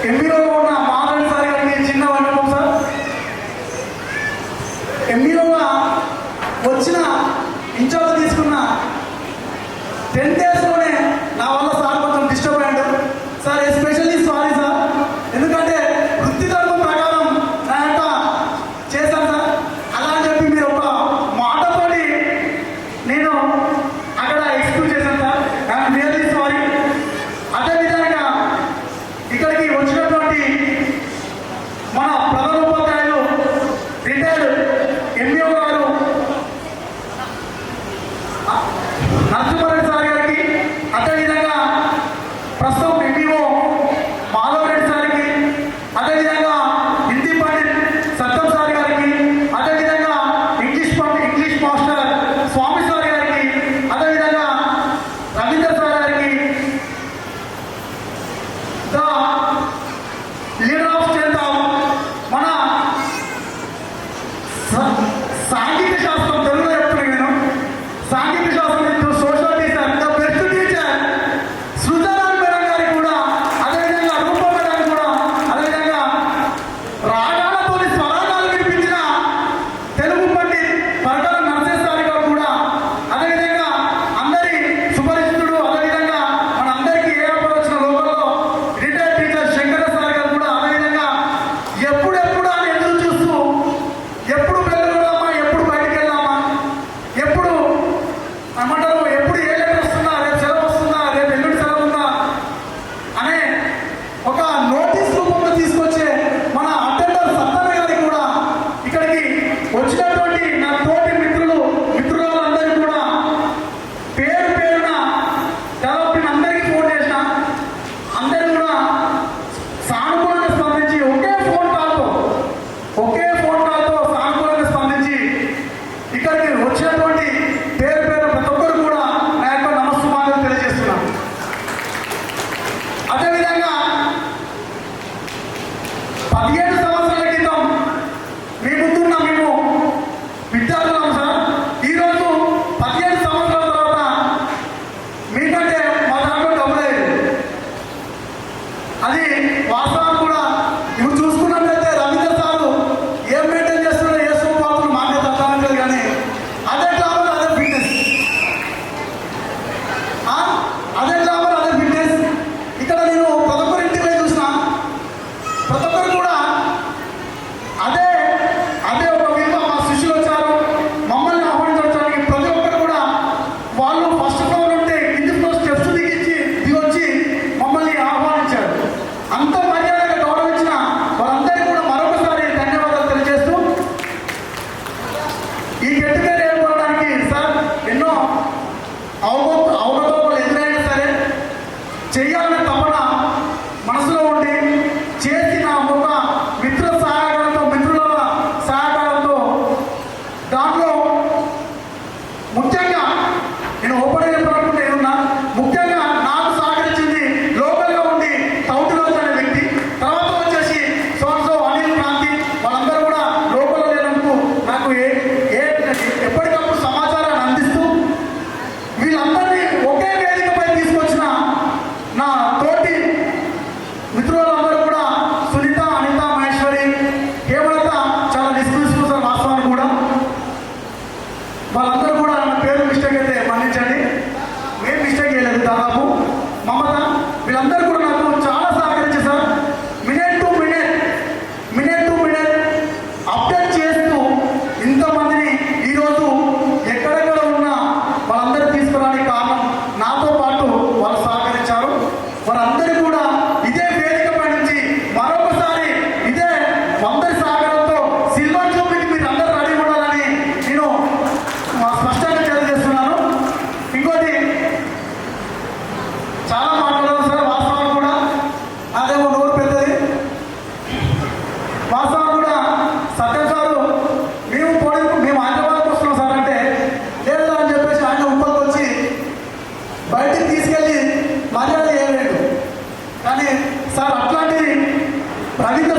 ఎంబీలో ఉన్న మాధవి సార్ గారికి చిన్న వంటకం సార్. ఎంబీలోగా వచ్చిన ఇన్ఛార్జ్ తీసుకున్న 10 daysలోనే నా వల్ల సార్ కొంచెం డిస్టర్బ్ అయ్యాడు సార్. ఎస్పెషల్లీ సారీ సార్, ఎందుకంటే వృత్తి ధర్మం ప్రకారం నా యొక్క చేశాను సార్. అలా అని చెప్పి మీరు ఒక మాటతోటి నేను అక్కడ ఎక్స్క్యూజ్ చేశాను సార్. I'm really sorry. అదేవిధంగా ఇక్కడికి వచ్చినటువంటి మన ప్రధానోపాధ్యాయులు రిటైర్డ్ ఎంఈఓ గారు నరసింహారెడ్డి సార్ గారికి, అదేవిధంగా ప్రస్తుతం ఎంఈఓ మాధవరెడ్డి సార్కి, అదేవిధంగా హిందీ పండిట్ సత్యం సార్ గారికి, అదేవిధంగా ఇంగ్లీష్ మాస్టర్ స్వామి సార్ గారికి, అదేవిధంగా రవీంద్ర సార్ గారికి, the leader of strength of మన సాంఘిక శాస్త్రం, తెలుగులో చెప్తున్నాను నేను, సాంఘిక శాస్త్రం social teacher, the best teacher సృజనాల్ మేడం గారికి కూడా, అదేవిధంగా రూప మేడం కూడా, అదేవిధంగా రాగాలతో స్వరాగాలు వినిపించిన తెలుగు పండిట్ పరకాల నరసేశ్ సార్ గారు కూడా, అదేవిధంగా అందరి సుపరిచితుడు, అదేవిధంగా మన అందరికీ ఏ ఆపద వచ్చిన లోపల రిటైర్డ్ టీచర్ శంకర సార్ గారు కూడా, అదేవిధంగా ఎప్పుడెప్పుడు అని ఎదురు చూస్తూ ఎప్పుడు వెళ్ళగలమా, ఎప్పుడు బయటికి వెళ్దామా, ఎప్పుడు ఏమంటారు, ఎప్పుడు ఏ లెటర్ వస్తుందా, రేపు సెలవు వస్తుందా, రేపు ఎల్లుండి సెలవు ఉందా అనే ఒక నోటీస్ రూపంలో తీసుకొచ్చే మన అటెండర్ సత్తన్న గారికి కూడా, ఇక్కడికి వచ్చినటువంటి నా తోటి మిత్రులందరికీ కూడా పేరు పేరున డెవలప్మెంట్ అందరికీ ఫోన్ చేసిన, అందరూ కూడా సానుకూలంగా స్పందించి ఒకే ఫోన్ కాల్తో సానుకూలంగా స్పందించి ఇక్కడికి వచ్చినటువంటి పేరు పేరు ప్రతి ఒక్కరు కూడా నా యొక్క నమస్సుమాలు తెలియజేస్తున్నాను. అదేవిధంగా 17 సంవత్సరాల క్రితం మీ ముందున్న మేము విద్యార్థులం సార్. ఈరోజు 17 సంవత్సరాల తర్వాత మీకంటే మా దాంట్లో డబ్బులు లేదు. అది వాస్తవం కూడా. ఇప్పుడు చూసుకున్నట్లయితే రవీంద్ర సారు ఏం మెయింటైన్ చేస్తున్నారో, ఏ సోపాతులు మాకే తప్పలేదు, కానీ అదే డ్రామర్ అదే ఫిట్నెస్, అదే డ్రామర్ అదే ఫిట్నెస్. ఇక్కడ నేను ప్రతి ఒక్కరి ఇంటికి పోయి చూసిన, ప్రతి ఒక్కరు కూడా అదే ఒక విలువ. మా శిష్యులు వచ్చారు, మమ్మల్ని ఆహ్వానించడానికి ప్రతి ఒక్కరు కూడా వాళ్ళు ఫస్ట్ ఫ్లోర్ ఉంటే కింది ఫ్లోర్ స్టెప్స్ దిగొచ్చి మమ్మల్ని ఆహ్వానించారు. అంత మర్యాదగా గౌరవించిన వాళ్ళందరికీ కూడా మరొకసారి ధన్యవాదాలు తెలియజేస్తూ, ఈ గెట్ పేరు ఏర్పడడానికి సార్ ఎన్నో అవగతలు ఎదురైనా సరే చేయాలనే తపన మనసులో ఉండి చేసిన ఒక మిత్రుల సహకారంతో దాంట్లో ముఖ్యంగా నేను ఓపెన్ చెప్పాలనుకుంటే ఏమన్నా, ముఖ్యంగా నాకు సహకరించింది లోకల్గా ఉండి తౌటిరాజు అనే వ్యక్తి, తర్వాత వచ్చేసి సోన్సో అనిల్ క్రాంతి, వాళ్ళందరూ కూడా లోకల్లో లేనందుకు నాకు ఎప్పటికప్పుడు సమాచారాన్ని అందిస్తూ వీళ్ళందరినీ ఒకే వేదికపై తీసుకొచ్చిన నా తోటి మిత్రులందరూ కూడా సునీత, అనిత, మహేశ్వరి, హేమలత చాలా డిస్క్రిప్షన్ సార్ వాస్తవాన్ని కూడా. వాళ్ళందరూ కూడా నా పేరు మిస్టేక్ అయితే మన్నించండి, మేము మిస్టేక్ చేయలేదు. దాదాపు మమత, వీళ్ళందరూ కూడా నాకు చాలా సహకరించారు sir. Minute to minute update చేస్తూ ఇంతమందిని ఈరోజు ఎక్కడెక్కడ ఉన్నా వాళ్ళందరూ తీసుకురావడానికి కారణం నాతో పాటు వాళ్ళు సహకరించారు. వారందరూ కూడా ఇదే వేదికపై నుంచి మరొకసారి ఇదే అందరి సహకారంతో సిల్వర్ జూబ్లీకి మీరు అందరూ రెడీ ఉండాలని నేను స్పష్టంగా తెలియజేస్తున్నాను. ఇంకోటి చాలా మాట్లాడాలి సార్, వాస్తవాలు కూడా అదేమో నోరు పెద్దది. వాస్తవం కూడా సత్యం సారు మేము హైదరాబాద్కి వస్తున్నాం సార్ అంటే, లేదా అని చెప్పేసి ఆయన ఉప్పల్కి వచ్చి బయటికి తీసుకెళ్ళి మర్యాద చేయలేదు. కానీ సార్ అట్లాంటిది రవీంద్ర